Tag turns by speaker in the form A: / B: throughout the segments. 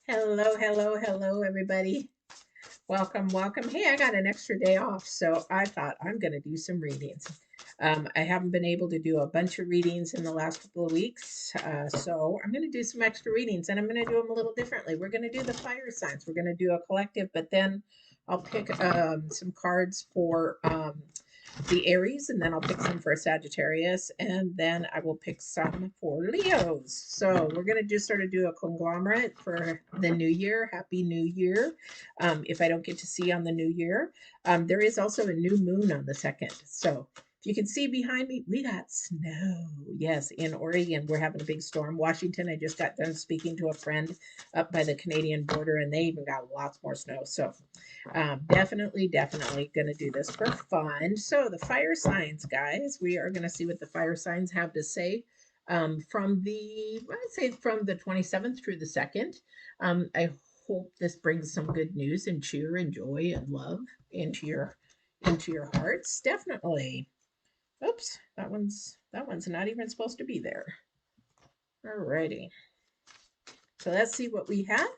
A: Hello, hello, hello, everybody. Welcome, welcome. Hey, I got an extra day off, so I thought I'm going to do some readings. I haven't been able to do a bunch of readings in the last couple of weeks, so I'm going to do some extra readings, and I'm going to do them a little differently. We're going to do the fire signs. We're going to do a collective, but then I'll pick some cards for the Aries, and then I'll pick some for Sagittarius, and then I will pick some for Leos. So we're going to just sort of do a conglomerate for the new year. Happy New Year. If I don't get to see on the new year, there is also a new moon on the 2nd. So if you can see behind me, we got snow. Yes, in Oregon, we're having a big storm. Washington, I just got done speaking to a friend up by the Canadian border, and they even got lots more snow. So definitely going to do this for fun. So the fire signs, guys, we are going to see what the fire signs have to say from I'd say from the 27th through the 2nd. I hope this brings some good news and cheer and joy and love into your hearts. Definitely. Oops, that one's not even supposed to be there. Alrighty. So let's see what we have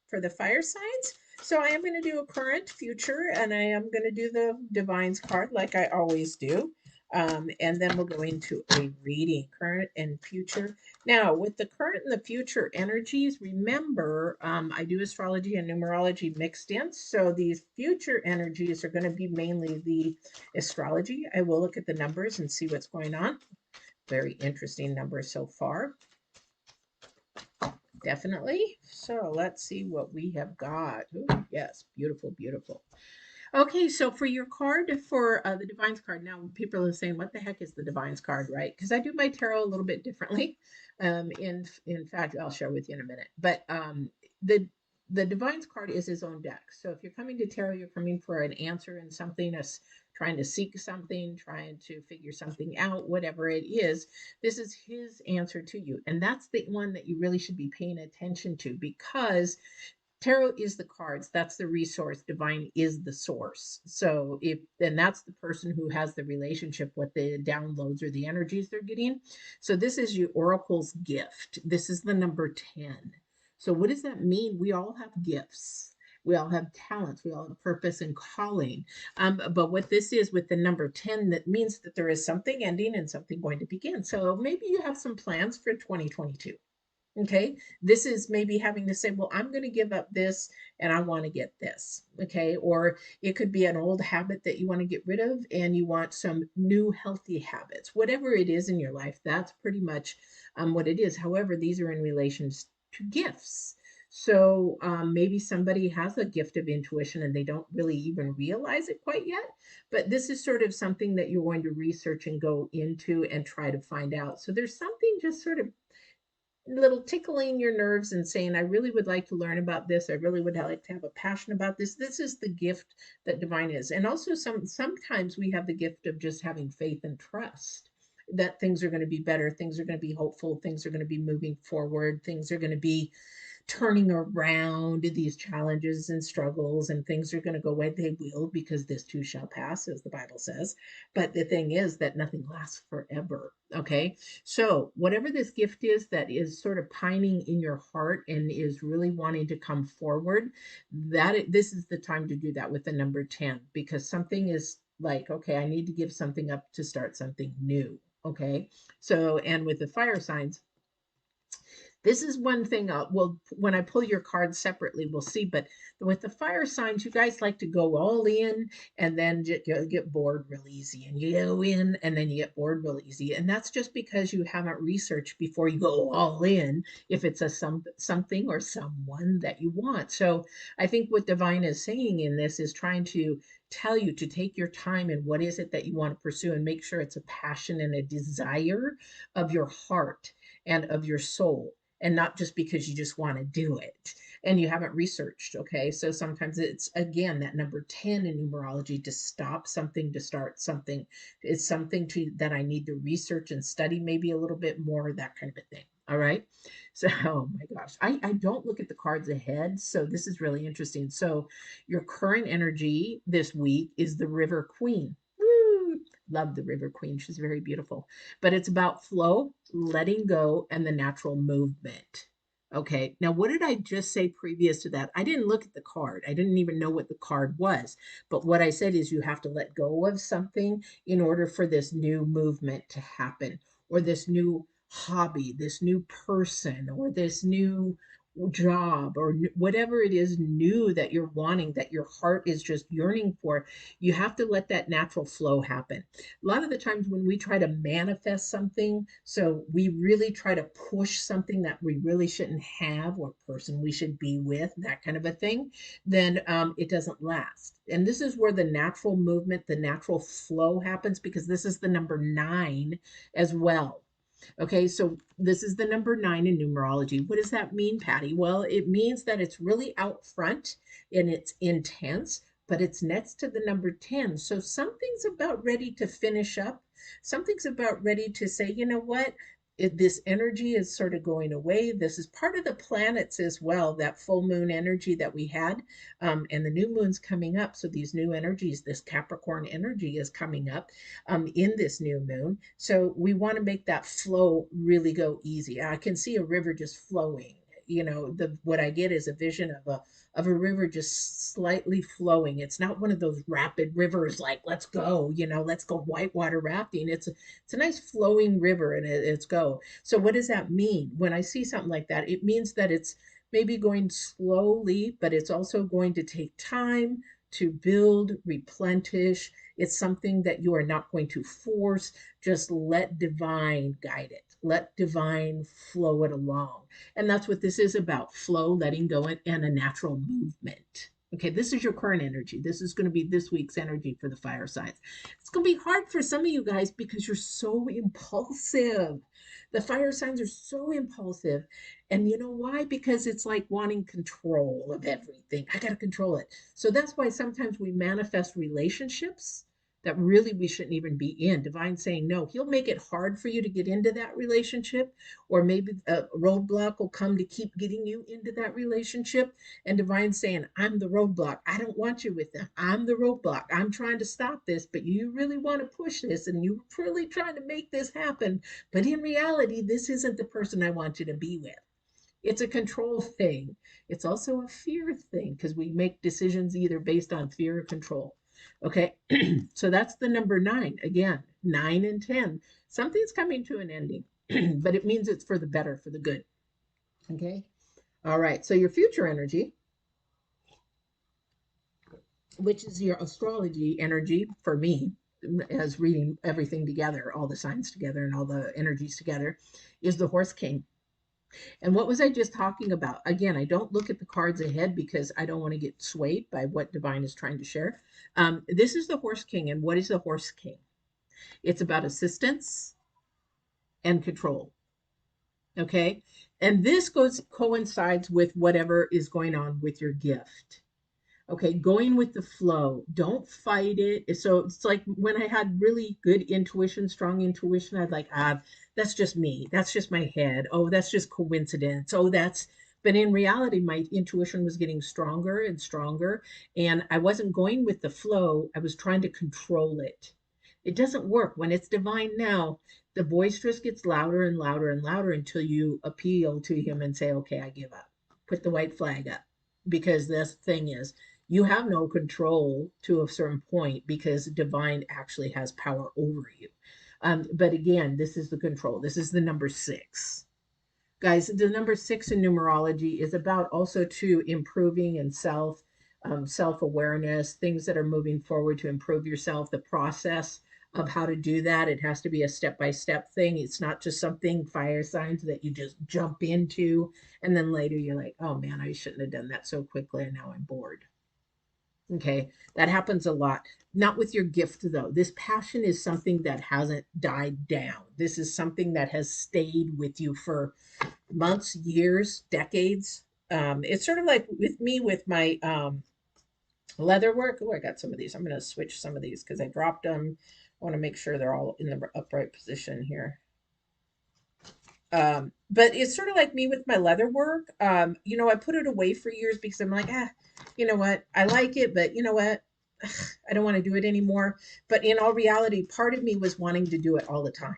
A: for the fire signs. So I am going to do a current, future, and I am going to do the Divines card like I always do. And then we'll go into a reading, current and future. Now, with the current and the future energies, remember, I do astrology and numerology mixed in. So these future energies are going to be mainly the astrology. I will look at the numbers and see what's going on. Very interesting numbers so far. Definitely. So let's see what we have got. Ooh, yes, beautiful, beautiful. Okay, so for your card for the Divines card, now people are saying, "What the heck is the Divines card?" Right? Because I do my tarot a little bit differently. In fact, I'll share with you in a minute. But the the Divines card is his own deck. So if you're coming to tarot, you're coming for an answer in something, trying to seek something, trying to figure something out, whatever it is. This is his answer to you, and that's the one that you really should be paying attention to because tarot is the cards, that's the resource, divine is the source. So if then that's the person who has the relationship with the downloads or the energies they're getting. So this is your oracle's gift. This is the number 10. So what does that mean? We all have gifts, we all have talents, we all have purpose and calling. But what this is with the number 10, that means that there is something ending and something going to begin. So maybe you have some plans for 2022. Okay, this is maybe having to say, well, I'm going to give up this and I want to get this. Okay, or it could be an old habit that you want to get rid of and you want some new healthy habits. Whatever it is in your life, that's pretty much what it is. However, these are in relations to gifts. So maybe somebody has a gift of intuition and they don't really even realize it quite yet. But this is sort of something that you're going to research and go into and try to find out. So there's something just sort of little tickling your nerves and saying, I really would like to learn about this. I really would like to have a passion about this. This is the gift that divine is. And also sometimes we have the gift of just having faith and trust that things are going to be better, things are going to be hopeful, things are going to be moving forward, things are going to be turning around these challenges and struggles, and things are going to go away. They will, because this too shall pass, as the Bible says. But the thing is that nothing lasts forever. Okay. So, whatever this gift is that is sort of pining in your heart and is really wanting to come forward, this is the time to do that with the number 10, because something is like, okay, I need to give something up to start something new. Okay. So, and with the fire signs, this is one thing. Well, when I pull your cards separately, we'll see. But with the fire signs, you guys like to go all in and then get bored real easy. And you go in and then you get bored real easy. And that's just because you haven't researched before you go all in if it's something or someone that you want. So I think what Divine is saying in this is trying to tell you to take your time and what is it that you want to pursue and make sure it's a passion and a desire of your heart and of your soul, and not just because you just want to do it and you haven't researched. Okay, so sometimes it's again that number 10 in numerology, to stop something to start something. It's something that I need to research and study maybe a little bit more, that kind of a thing. All right. So, oh my gosh, I don't look at the cards ahead. So this is really interesting. So your current energy this week is the River Queen. Woo! Love the River Queen. She's very beautiful. But it's about flow, letting go, and the natural movement. Okay. Now, what did I just say previous to that? I didn't look at the card. I didn't even know what the card was. But what I said is you have to let go of something in order for this new movement to happen, or this new hobby, this new person, or this new job, or whatever it is new that you're wanting, that your heart is just yearning for. You have to let that natural flow happen. A lot of the times when we try to manifest something, so we really try to push something that we really shouldn't have, or person we should be with, that kind of a thing, then it doesn't last. And this is where the natural movement, the natural flow happens, because this is the number 9 as well. Okay, so this is the number 9 in numerology. What does that mean, Patty? Well, it means that it's really out front and it's intense, but it's next to the number 10. So something's about ready to finish up. Something's about ready to say, you know what? This energy is sort of going away. This is part of the planets as well, that full moon energy that we had, and the new moon's coming up. So these new energies, this Capricorn energy is coming up in this new moon. So we want to make that flow really go easy. I can see a river just flowing. The what I get is a vision of a river just slightly flowing. It's not one of those rapid rivers like let's go, let's go whitewater rafting. It's a nice flowing river, and it's go. So what does that mean? When I see something like that, it means that it's maybe going slowly, but it's also going to take time to build, replenish. It's something that you are not going to force. Just let divine guide it. Let divine flow it along. And that's what this is about: flow, letting go, and a natural movement. Okay, this is your current energy. This is going to be this week's energy for the fire signs. It's going to be hard for some of you guys because you're so impulsive. The fire signs are so impulsive. And you know why? Because it's like wanting control of everything. I got to control it. So that's why sometimes we manifest relationships that really we shouldn't even be in. Divine saying no. He'll make it hard for you to get into that relationship, or maybe a roadblock will come to keep getting you into that relationship. And divine saying, I'm the roadblock. I don't want you with them. I'm the roadblock. I'm trying to stop this, but you really want to push this and you're really trying to make this happen. But in reality, this isn't the person I want you to be with. It's a control thing. It's also a fear thing, because we make decisions either based on fear or control. Okay, so that's the number 9. Again, 9 and 10. Something's coming to an ending, but it means it's for the better, for the good. Okay, all right. So your future energy, which is your astrology energy for me, as reading everything together, all the signs together and all the energies together, is the Horse King. And what was I just talking about? Again, I don't look at the cards ahead because I don't want to get swayed by what Divine is trying to share. This is the Horse King. And what is the Horse King? It's about assistance and control. Okay. And this coincides with whatever is going on with your gift. Okay, going with the flow. Don't fight it. So it's like when I had really good intuition, strong intuition, I'd like, that's just me. That's just my head. Oh, that's just coincidence. Oh, but in reality, my intuition was getting stronger and stronger. And I wasn't going with the flow. I was trying to control it. It doesn't work. When it's divine now, the voice just gets louder and louder and louder until you appeal to him and say, okay, I give up. Put the white flag up. Because this thing is, you have no control to a certain point, because divine actually has power over you. But again, this is the control. This is the number 6. Guys, the number 6 in numerology is about also to improving and self-awareness, things that are moving forward to improve yourself, the process of how to do that. It has to be a step-by-step thing. It's not just something, fire signs, that you just jump into and then later you're like, oh man, I shouldn't have done that so quickly and now I'm bored. Okay, that happens a lot. Not with your gift, though. This passion is something that hasn't died down. This is something that has stayed with you for months, years, decades. It's sort of like with me with my leather work. Oh, I got some of these. I'm going to switch some of these because I dropped them. I want to make sure they're all in the upright position here. But it's sort of like me with my leather work. I put it away for years because I'm like, you know what? I like it, but you know what? I don't want to do it anymore. But in all reality, part of me was wanting to do it all the time.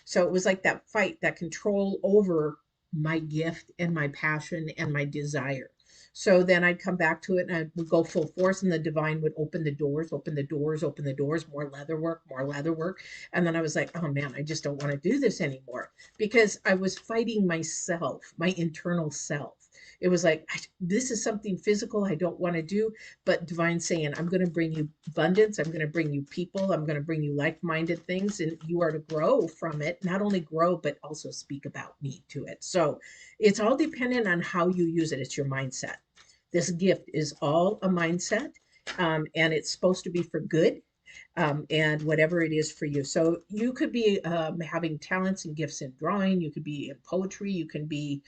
A: So it was like that fight, that control over my gift and my passion and my desire. So then I'd come back to it and I would go full force, and the divine would open the doors, open the doors, open the doors, more leather work, more leather work. And then I was like, oh man, I just don't want to do this anymore, because I was fighting myself, my internal self. It was like, this is something physical I don't want to do, but divine saying, I'm going to bring you abundance. I'm going to bring you people. I'm going to bring you like-minded things, and you are to grow from it. Not only grow, but also speak about me to it. So it's all dependent on how you use it. It's your mindset. This gift is all a mindset, and it's supposed to be for good, and whatever it is for you. So you could be having talents and gifts in drawing. You could be in poetry. You can be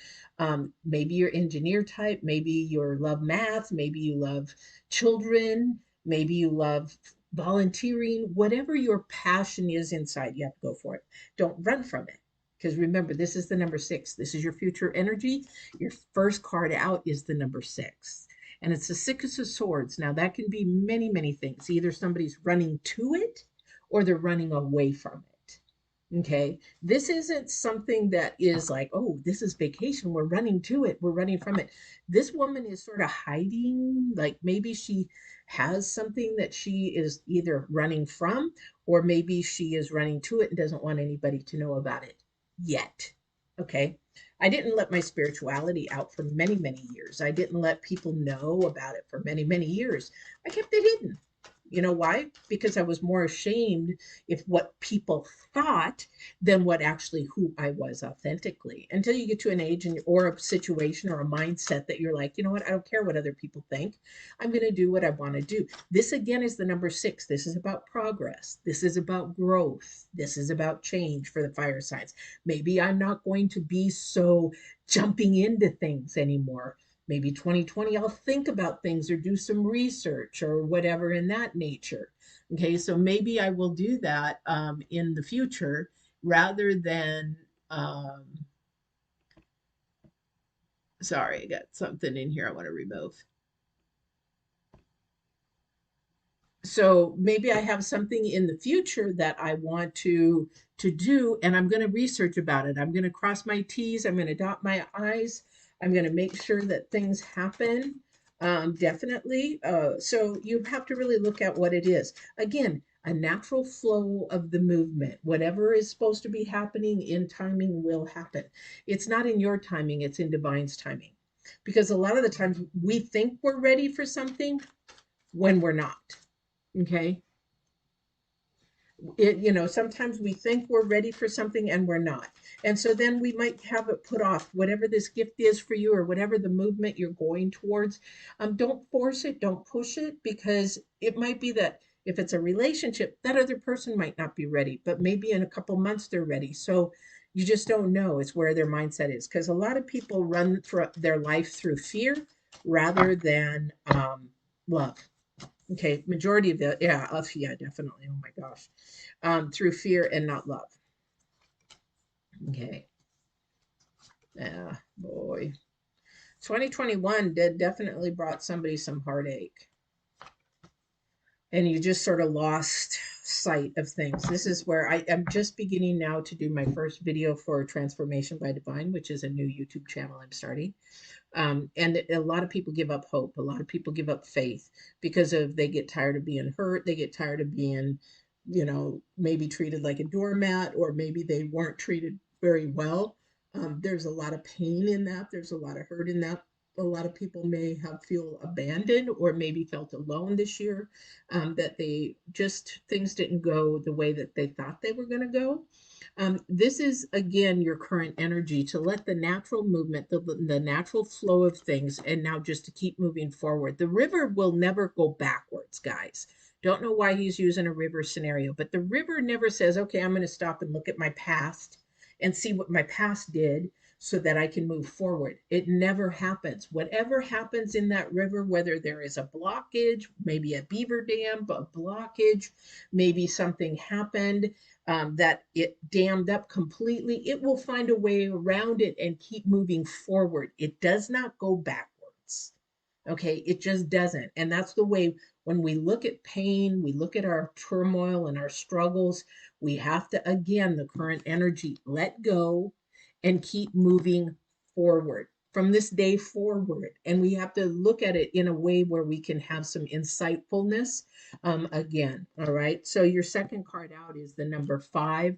A: maybe you're engineer type. Maybe you love math. Maybe you love children. Maybe you love volunteering. Whatever your passion is inside, you have to go for it. Don't run from it. Because remember, this is the number six. This is your future energy. Your first card out is the number six. And it's the Six of Swords. Now, that can be many, many things. Either somebody's running to it or they're running away from it. Okay. This isn't something that is like, oh, this is vacation. We're running to it. We're running from it. This woman is sort of hiding. Like maybe she has something that she is either running from, or maybe she is running to it and doesn't want anybody to know about it yet. Okay. I didn't let my spirituality out for many, many years. I didn't let people know about it for many, many years. I kept it hidden. You know why? Because I was more ashamed if what people thought than what actually who I was authentically. Until you get to an age and or a situation or a mindset that you're like, you know what? I don't care what other people think. I'm going to do what I want to do. This again is the number six. This is about progress. This is about growth. This is about change for the fire signs. Maybe I'm not going to be so jumping into things anymore. Maybe 2020, I'll think about things or do some research or whatever in that nature. Okay, so maybe I will do that in the future rather than, um, sorry, I got something in here I want to remove. So maybe I have something in the future that I want to do, and I'm going to research about it. I'm going to cross my T's. I'm going to dot my I's. I'm going to make sure that things happen. Definitely. So you have to really look at what it is. Again, a natural flow of the movement. Whatever is supposed to be happening in timing will happen. It's not in your timing, it's in divine's timing. Because a lot of the times we think we're ready for something when we're not. Okay. Sometimes we think we're ready for something and we're not. And so then we might have it put off, whatever this gift is for you or whatever the movement you're going towards. Don't force it, don't push it, because it might be that if it's a relationship, that other person might not be ready, but maybe in a couple months they're ready. So you just don't know. It's where their mindset is, because a lot of people run through their life through fear rather than love. Okay, majority of the yeah, definitely. Oh my gosh, through fear and not love. Okay, yeah, boy, 2021 did definitely brought somebody some heartache, and you just sort of lost sight of things. This is where I am just beginning now to do my first video for Transformation by Divine, which is a new YouTube channel I'm starting. And a lot of people give up hope. A lot of people give up faith because of they get tired of being hurt. They get tired of being, maybe treated like a doormat, or maybe they weren't treated very well. There's a lot of pain in that. There's a lot of hurt in that. A lot of people may have feel abandoned or maybe felt alone this year, that they just things didn't go the way that they thought they were going to go. This is again your current energy to let the natural movement, the natural flow of things, and now just to keep moving forward. The river will never go backwards, guys. Don't know why he's using a river scenario, but the river never says, okay, I'm going to stop and look at my past and see what my past did so that I can move forward. It never happens. Whatever happens in that river, whether there is a blockage, maybe a beaver dam, a blockage, maybe something happened that it dammed up completely, it will find a way around it and keep moving forward. It does not go backwards. Okay, it just doesn't. And that's the way when we look at pain, we look at our turmoil and our struggles, we have to, again, the current energy, let go and keep moving forward, from this day forward. And we have to look at it in a way where we can have some insightfulness again. All right. So your second card out is the number five.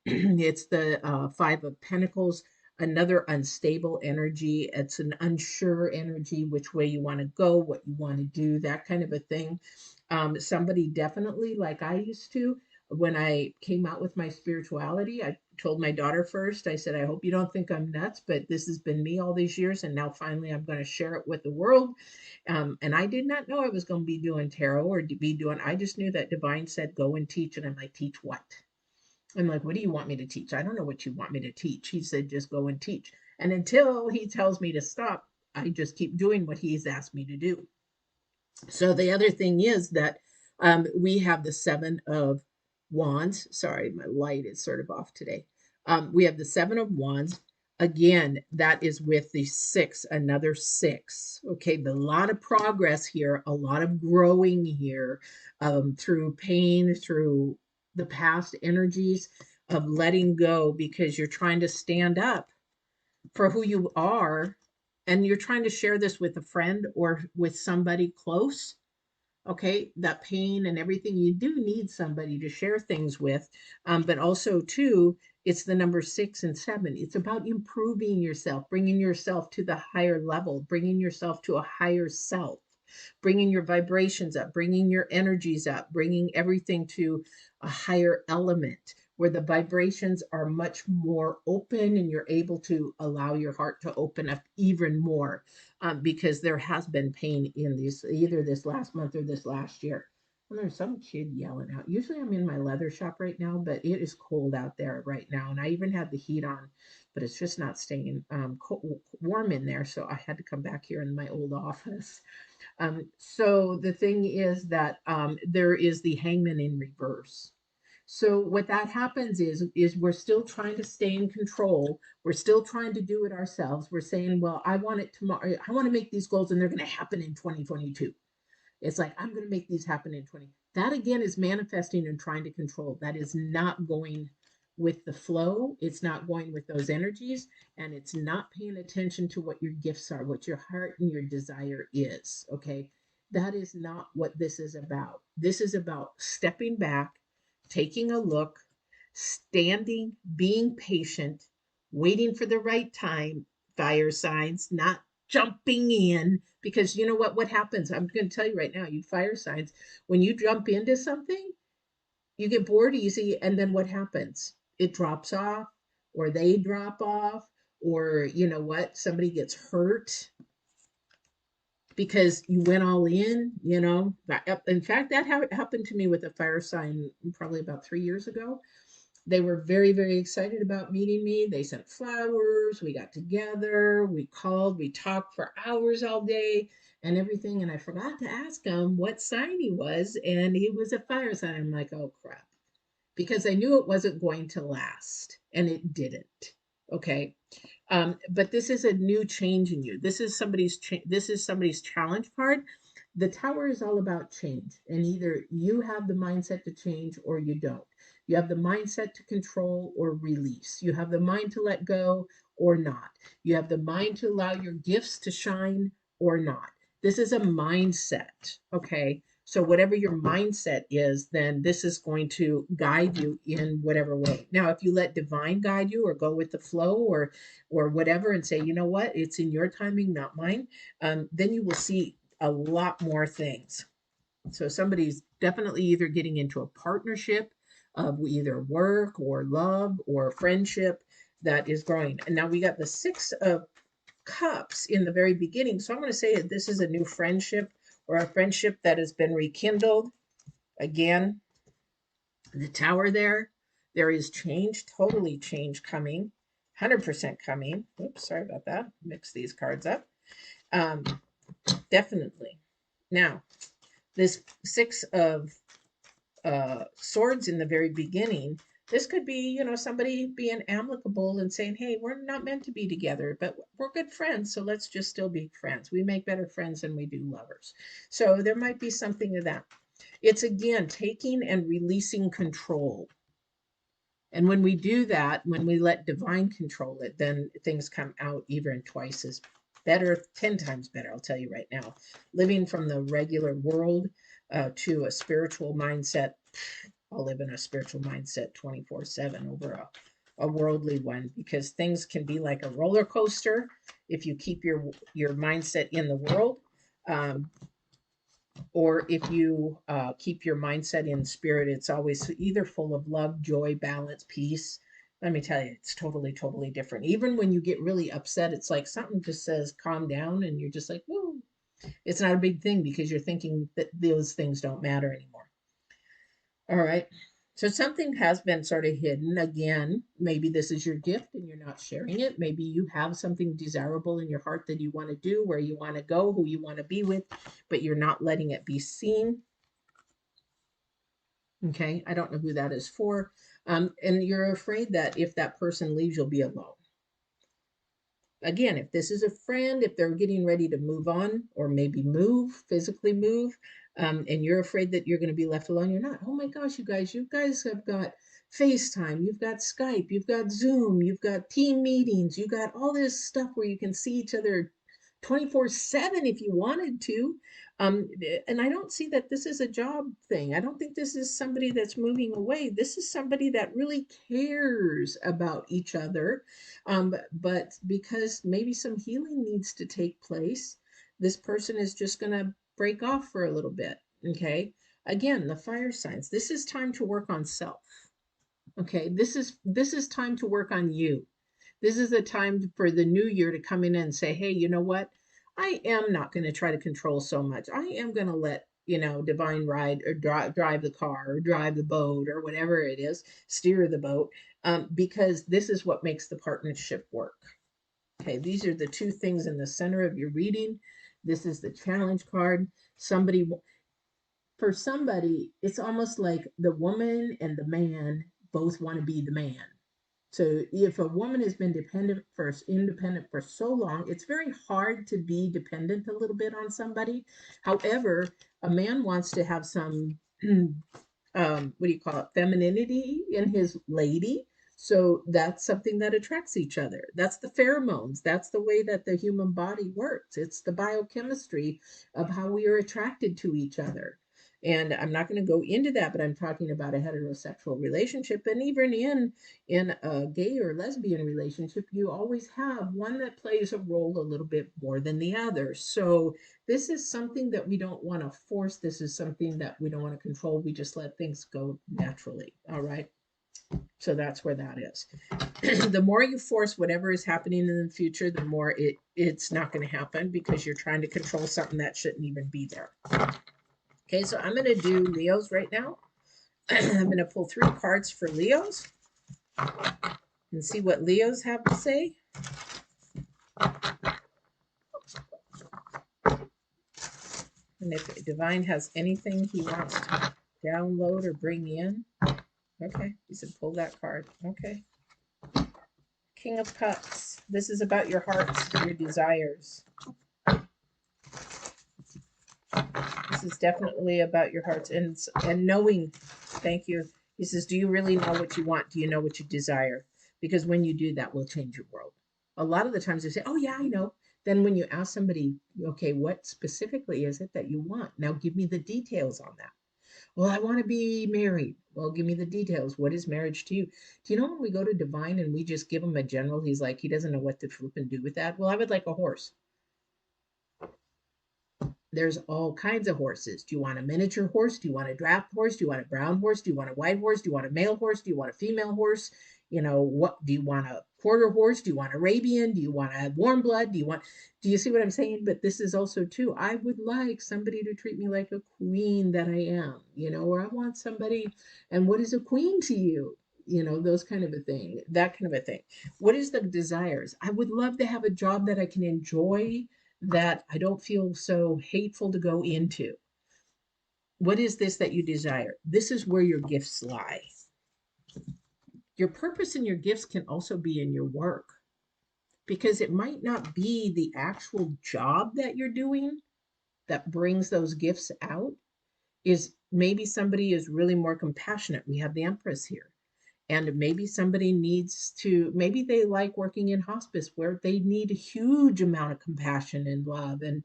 A: It's the Five of Pentacles, another unstable energy. It's an unsure energy, which way you want to go, what you want to do, that kind of a thing. Somebody definitely, like I used to, when I came out with my spirituality, I told my daughter first, I said, I hope you don't think I'm nuts, but this has been me all these years. And now finally I'm going to share it with the world. And I did not know I was going to be doing tarot or to be doing, I just knew that divine said, go and teach. And I'm like, teach what? I'm like, what do you want me to teach? I don't know what you want me to teach. He said, just go and teach. And until he tells me to stop, I just keep doing what he's asked me to do. So the other thing is that we have the Seven of Wands. Sorry, my light is sort of off today. We have the Seven of Wands. Again, that is with the six, another six. Okay, a lot of progress here, a lot of growing here through pain, through the past energies of letting go because you're trying to stand up for who you are and you're trying to share this with a friend or with somebody close. Okay, that pain and everything, you do need somebody to share things with. But also too, it's the number 6 and 7. It's about improving yourself, bringing yourself to the higher level, bringing yourself to a higher self, bringing your vibrations up, bringing your energies up, bringing everything to a higher element where the vibrations are much more open and you're able to allow your heart to open up even more, because there has been pain in this, either this last month or this last year. And there's some kid yelling out. Usually I'm in my leather shop right now, but it is cold out there right now. And I even have the heat on, but it's just not staying warm in there. So I had to come back here in my old office. So the thing is that there is the Hangman in reverse. So what that happens is we're still trying to stay in control. We're still trying to do it ourselves. We're saying, well, I want it tomorrow. I want to make these goals and they're going to happen in 2022. It's like, I'm going to make these happen in 20. That again is manifesting and trying to control. That is not going with the flow. It's not going with those energies. And it's not paying attention to what your gifts are, what your heart and your desire is. Okay. That is not what this is about. This is about stepping back, taking a look, standing, being patient, waiting for the right time, fire signs, not jumping in, because you know what happens, I'm going to tell you right now, you fire signs, when you jump into something, you get bored easy, and then what happens? It drops off, or they drop off, or you know what, somebody gets hurt because you went all in, you know. In fact, that happened to me with a fire sign probably about 3 years ago. They were very, very excited about meeting me. They sent flowers. We got together. We called. We talked for hours all day and everything. And I forgot to ask him what sign he was. And he was a fire sign. I'm like, oh, crap. Because I knew it wasn't going to last. And it didn't. Okay. But this is a new change in you. This is somebody's challenge part. The tower is all about change, and either you have the mindset to change or you don't. You have the mindset to control or release. You have the mind to let go or not. You have the mind to allow your gifts to shine or not. This is a mindset, okay? So whatever your mindset is, then this is going to guide you in whatever way. Now, if you let divine guide you or go with the flow or whatever and say, you know what, it's in your timing, not mine, then you will see a lot more things. So somebody's definitely either getting into a partnership of either work or love or friendship that is growing. And now we got the Six of Cups in the very beginning. So I'm going to say that this is a new friendship or a friendship that has been rekindled. Again, the tower there is change, totally change coming, 100% coming. Oops, sorry about that. Mix these cards up. Um, Definitely. Now, this Six of Swords in the very beginning, this could be, you know, somebody being amicable and saying, hey, we're not meant to be together, but we're good friends, so let's just still be friends. We make better friends than we do lovers. So there might be something of that. It's again taking and releasing control. And when we do that, when we let divine control it, then things come out even twice as better, 10 times better, I'll tell you right now. Living from the regular world to a spiritual mindset, I'll live in a spiritual mindset 24/7 over a worldly one, because things can be like a roller coaster if you keep your mindset in the world. Um, or if you keep your mindset in spirit, it's always either full of love, joy, balance, peace. Let me tell you, it's totally, totally different. Even when you get really upset, it's like something just says calm down, and you're just like, whoa. It's not a big thing because you're thinking that those things don't matter anymore. All right. So something has been sort of hidden. Again, maybe this is your gift and you're not sharing it. Maybe you have something desirable in your heart that you want to do, where you want to go, who you want to be with, but you're not letting it be seen. Okay. I don't know who that is for. And you're afraid that if that person leaves, you'll be alone. Again, if this is a friend, if they're getting ready to move on or maybe move, physically move, and you're afraid that you're going to be left alone, you're not. Oh my gosh, you guys have got FaceTime, you've got Skype, you've got Zoom, you've got team meetings, you've got all this stuff where you can see each other 24/7 if you wanted to. And I don't see that this is a job thing. I don't think this is somebody that's moving away. This is somebody that really cares about each other, but because maybe some healing needs to take place, this person is just going to break off for a little bit. Okay. Again, the fire signs. This is time to work on self. Okay. This is time to work on you. This is the time for the new year to come in and say, hey, you know what? I am not going to try to control so much. I am going to let, divine ride or drive the car or drive the boat or whatever it is, steer the boat, because this is what makes the partnership work. Okay, these are the two things in the center of your reading. This is the challenge card. For somebody, it's almost like the woman and the man both want to be the man. So if a woman has been independent for so long, it's very hard to be dependent a little bit on somebody. However, a man wants to have some what do you call it, femininity in his lady. So that's something that attracts each other. That's the pheromones. That's the way that the human body works. It's the biochemistry of how we are attracted to each other. And I'm not going to go into that, but I'm talking about a heterosexual relationship. And even in a gay or lesbian relationship, you always have one that plays a role a little bit more than the other. So this is something that we don't want to force. This is something that we don't want to control. We just let things go naturally. All right. So that's where that is. The more you force whatever is happening in the future, the more it's not going to happen, because you're trying to control something that shouldn't even be there. Okay, so I'm going to do Leos right now. I'm going to pull 3 cards for Leos and see what Leos have to say. And if Divine has anything he wants to download or bring in. Okay, he said pull that card. Okay. King of Cups. This is about your hearts, your desires. This is definitely about your hearts and knowing. Thank you. He says, do you really know what you want? Do you know what you desire? Because when you do, that will change your world. A lot of the times they say, oh yeah, I know. Then when you ask somebody, okay, what specifically is it that you want? Now give me the details on that. Well, I want to be married. Well, give me the details. What is marriage to you? Do you know when we go to Divine and we just give him a general, he's like, he doesn't know what to flip and do with that? Well, I would like a horse. There's all kinds of horses. Do you want a miniature horse? Do you want a draft horse? Do you want a brown horse? Do you want a white horse? Do you want a male horse? Do you want a female horse? What do you want, a quarter horse? Do you want Arabian? Do you want a warm blood? Do you see what I'm saying? But this is also too, I would like somebody to treat me like a queen that I am, or I want somebody, and what is a queen to you? Those kind of a thing, that kind of a thing. What is the desires? I would love to have a job that I can enjoy, that I don't feel so hateful to go into. What is this that you desire? This is where your gifts lie. Your purpose and your gifts can also be in your work, because it might not be the actual job that you're doing that brings those gifts out. Is maybe somebody is really more compassionate. We have the Empress here. And maybe somebody needs to, maybe they like working in hospice where they need a huge amount of compassion and love and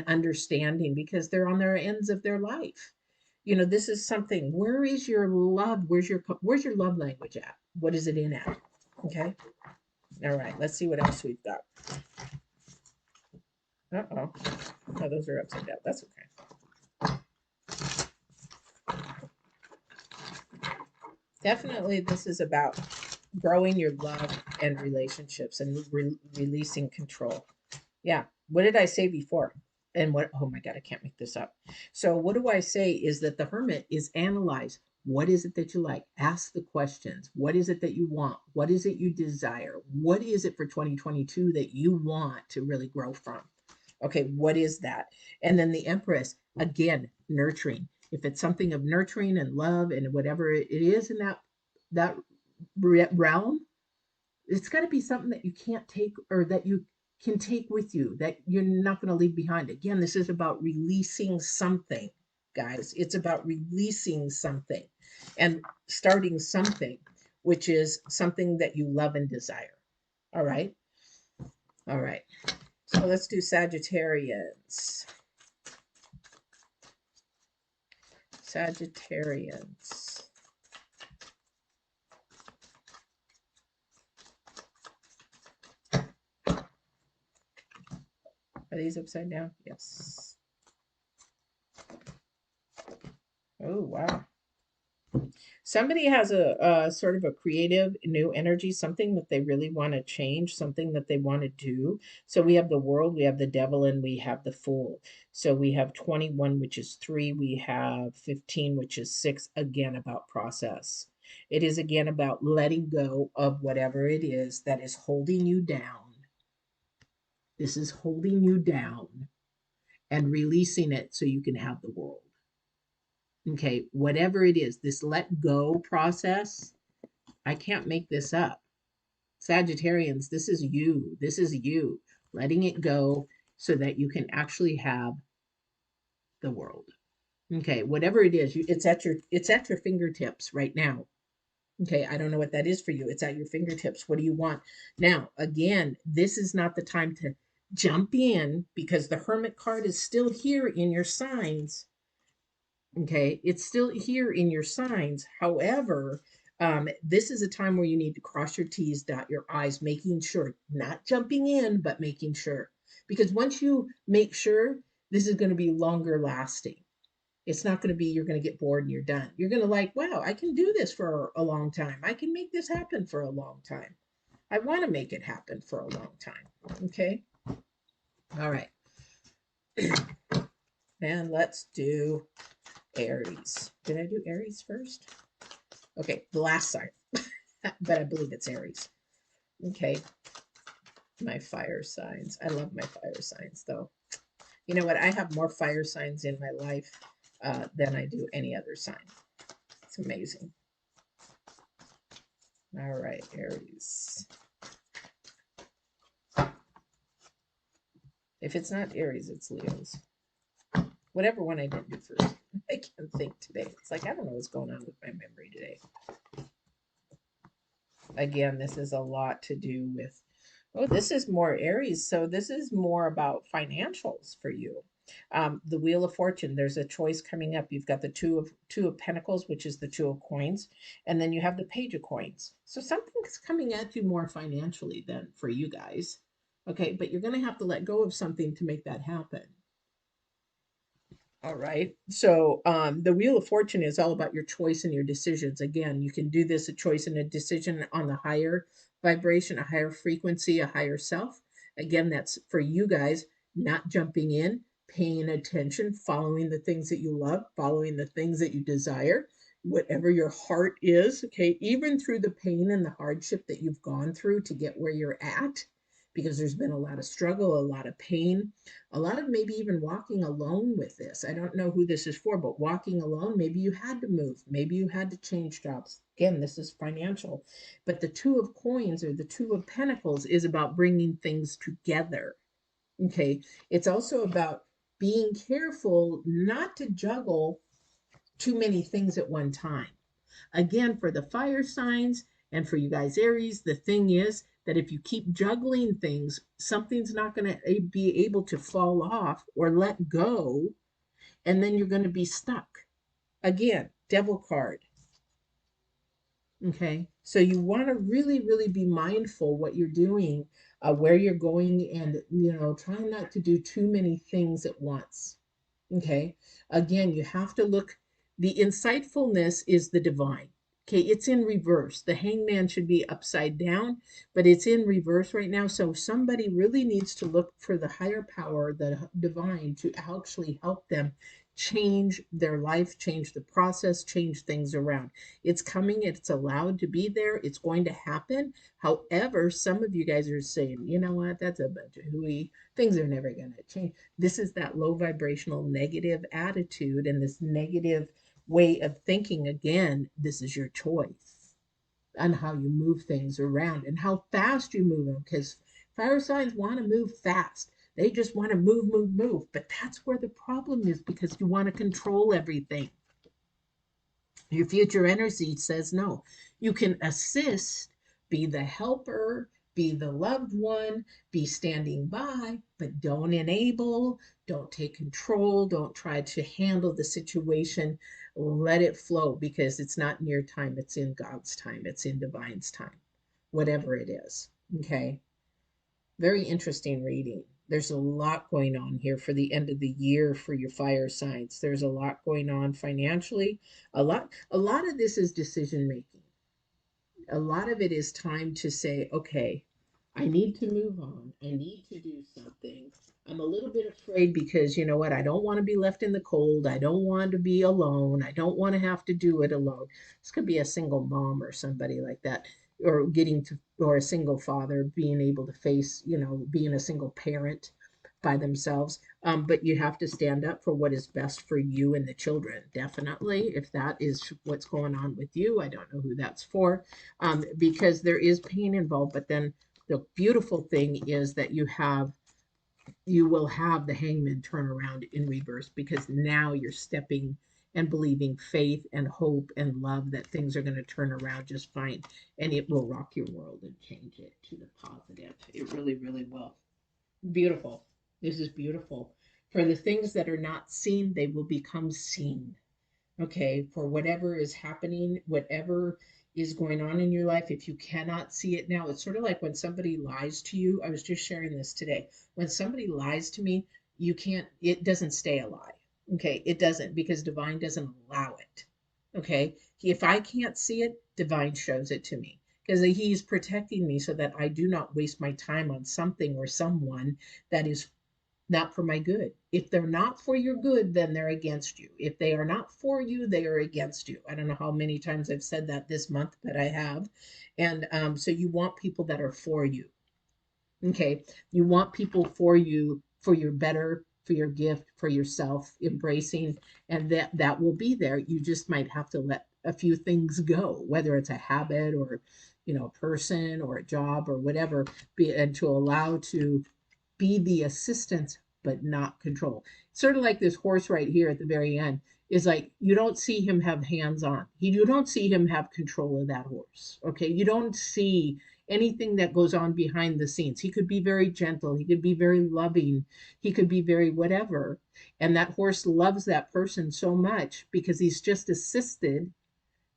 A: understanding because they're on their ends of their life. You know, this is something, where is your love? Where's your love language at? What is it in at? Okay. All right, let's see what else we've got. Uh-oh. Oh, those are upside down. That's okay. Definitely, this is about growing your love and relationships and releasing control. Yeah. What did I say before? And what, oh my God, I can't make this up. So, what do I say is that the hermit is analyze what is it that you like? Ask the questions. What is it that you want? What is it you desire? What is it for 2022 that you want to really grow from? Okay, what is that? And then the Empress, again, nurturing. If it's something of nurturing and love and whatever it is in that realm, it's got to be something that you can't take or that you can take with you that you're not going to leave behind. Again, this is about releasing something, guys. It's about releasing something and starting something, which is something that you love and desire. All right. All right. So let's do Sagittarians. Sagittarians. Are these upside down? Yes. Oh, wow. Somebody has a sort of a creative new energy, something that they really want to change, something that they want to do. So we have the world, we have the devil, and we have the fool. So we have 21, which is 3. We have 15, which is 6. Again, about process. It is again about letting go of whatever it is that is holding you down. This is holding you down and releasing it so you can have the world. Okay, whatever it is, this let go process, I can't make this up. Sagittarians, this is you. This is you letting it go so that you can actually have the world. Okay, whatever it is, it's at your fingertips right now. Okay, I don't know what that is for you. It's at your fingertips. What do you want? Now, again, this is not the time to jump in because the Hermit card is still here in your signs. Okay, it's still here in your signs. However, this is a time where you need to cross your T's, dot your I's, making sure, not jumping in, but making sure. Because once you make sure, this is going to be longer lasting. It's not going to be you're going to get bored and you're done. You're going to like, wow, I can do this for a long time. I can make this happen for a long time. I want to make it happen for a long time. Okay. All right. And let's do Aries. Did I do Aries first? Okay, the last sign, but I believe it's Aries. Okay, my fire signs. I love my fire signs, though. You know what? I have more fire signs in my life than I do any other sign. It's amazing. All right, Aries. If it's not Aries, it's Leo's. Whatever one I didn't do first. I can't think today. It's like I don't know what's going on with my memory today. Again, this is a lot to do with, oh, this is more Aries. So this is more about financials for you. The Wheel of Fortune, there's a choice coming up. You've got the two of Pentacles, which is the Two of Coins, and then you have the Page of Coins. So something's coming at you more financially than for you guys. Okay, but you're going to have to let go of something to make that happen. All right. So the Wheel of Fortune is all about your choice and your decisions. Again, you can do this a choice and a decision on the higher vibration, a higher frequency, a higher self. Again, that's for you guys, not jumping in, paying attention, following the things that you love, following the things that you desire, whatever your heart is. Okay. Even through the pain and the hardship that you've gone through to get where you're at, because there's been a lot of struggle, a lot of pain, a lot of maybe even walking alone with this. I don't know who this is for, but walking alone, maybe you had to move, maybe you had to change jobs. Again, this is financial. But the Two of Coins or the Two of Pentacles is about bringing things together. Okay. It's also about being careful not to juggle too many things at one time. Again, for the fire signs and for you guys, Aries, the thing is that if you keep juggling things, something's not going to be able to fall off or let go, and then you're going to be stuck. Again, devil card. Okay, so you want to really, really be mindful what you're doing, where you're going, and try not to do too many things at once. Okay. Again, you have to look, the insightfulness is the divine. Okay. It's in reverse. The hangman should be upside down, but it's in reverse right now. So somebody really needs to look for the higher power, the divine, to actually help them change their life, change the process, change things around. It's coming, it's allowed to be there, it's going to happen. However, some of you guys are saying, you know what, that's a bunch of hooey, things are never going to change. This is that low vibrational negative attitude and this negative way of thinking. Again, this is your choice on how you move things around and how fast you move them, because fire signs want to move fast. They just want to move, move, move. But that's where the problem is, because you want to control everything. Your future energy says no. You can assist, be the helper, be the loved one, be standing by, but don't enable, don't take control, don't try to handle the situation. Let it flow, because it's not in your time, it's in God's time, it's in divine's time, whatever it is. Okay. Very interesting reading. There's a lot going on here for the end of the year for your fire signs. There's a lot going on financially. A lot of this is decision making. A lot of it is time to say, okay, I need to move on. I need to do something. I'm a little bit afraid because you know what? I don't want to be left in the cold. I don't want to be alone. I don't want to have to do it alone. This could be a single mom or somebody like that, or a single father being able to face, being a single parent by themselves. But you have to stand up for what is best for you and the children. Definitely, if that is what's going on with you, I don't know who that's for, because there is pain involved. But then the beautiful thing is that you will have the hangman turn around in reverse, because now you're stepping and believing faith and hope and love that things are going to turn around just fine, and it will rock your world and change it to the positive. It really, really will. Beautiful. This is beautiful. For the things that are not seen, they will become seen. Okay, for whatever is happening, whatever is going on in your life, if you cannot see it now, it's sort of like when somebody lies to you. I was just sharing this today. When somebody lies to me, you can't, it doesn't stay a lie. Okay, it doesn't, because divine doesn't allow it. Okay, if I can't see it, divine shows it to me, because he's protecting me so that I do not waste my time on something or someone that is not for my good. If they're not for your good, then they're against you. If they are not for you, they are against you. I don't know how many times I've said that this month, but I have. And so you want people that are for you. Okay. You want people for you, for your better, for your gift, for yourself, embracing, and that will be there. You just might have to let a few things go, whether it's a habit or, a person or a job or whatever, and to allow to be the assistance but not control. Sort of like this horse right here at the very end is like, you don't see him have hands on. You don't see him have control of that horse. Okay. You don't see anything that goes on behind the scenes. He could be very gentle. He could be very loving. He could be very whatever. And that horse loves that person so much because he's just assisted,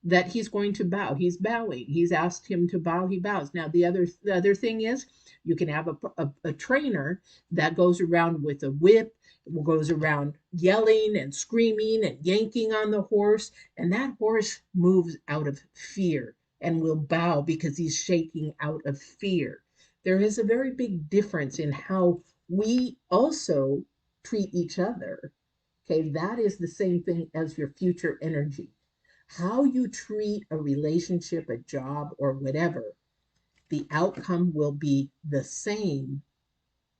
A: that he's going to bow. He's bowing. He's asked him to bow. He bows. Now the other thing is, you can have a trainer that goes around with a whip, goes around yelling and screaming and yanking on the horse, and that horse moves out of fear and will bow because he's shaking out of fear. There is a very big difference in how we also treat each other. Okay, that is the same thing as your future energy. How you treat a relationship, a job, or whatever, the outcome will be the same,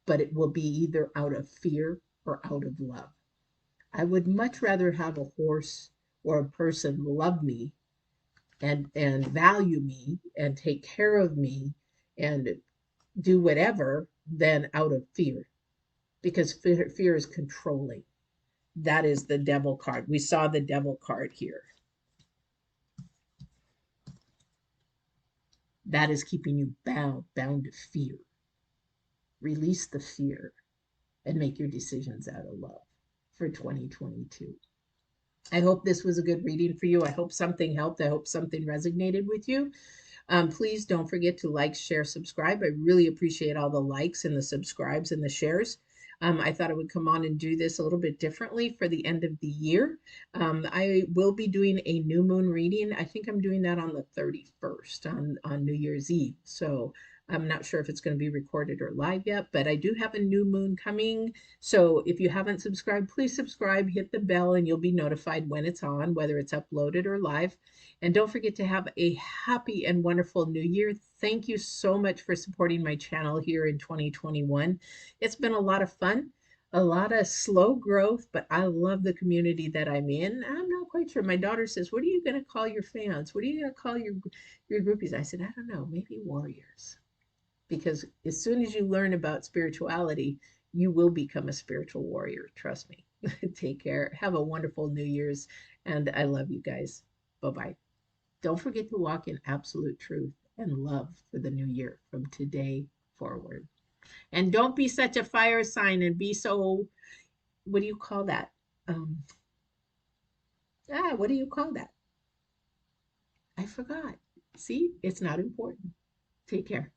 A: but it will be either out of fear or out of love. I would much rather have a horse or a person love me and value me and take care of me and do whatever than out of fear, because fear is controlling. That is the devil card. We saw the devil card here. that is keeping you bound to fear. Release the fear and make your decisions out of love for 2022. I hope this was a good reading for you. I hope something helped. I hope something resonated with you. Please don't forget to like, share, subscribe. I really appreciate all the likes and the subscribes and the shares. I thought I would come on and do this a little bit differently for the end of the year. I will be doing a new moon reading. I think I'm doing that on the 31st on New Year's Eve. So I'm not sure if it's going to be recorded or live yet, but I do have a new moon coming. So if you haven't subscribed, please subscribe, hit the bell, and you'll be notified when it's on, whether it's uploaded or live. And don't forget to have a happy and wonderful new year. Thank you so much for supporting my channel here in 2021. It's been a lot of fun, a lot of slow growth, but I love the community that I'm in. I'm not quite sure. My daughter says, "What are you going to call your fans? What are you going to call your groupies?" I said, "I don't know, maybe warriors." Because as soon as you learn about spirituality, you will become a spiritual warrior. Trust me. Take care. Have a wonderful New Year's. And I love you guys. Bye bye. Don't forget to walk in absolute truth and love for the new year from today forward. And don't be such a fire sign and be so, what do you call that? Um, what do you call that? I forgot. See, it's not important. Take care.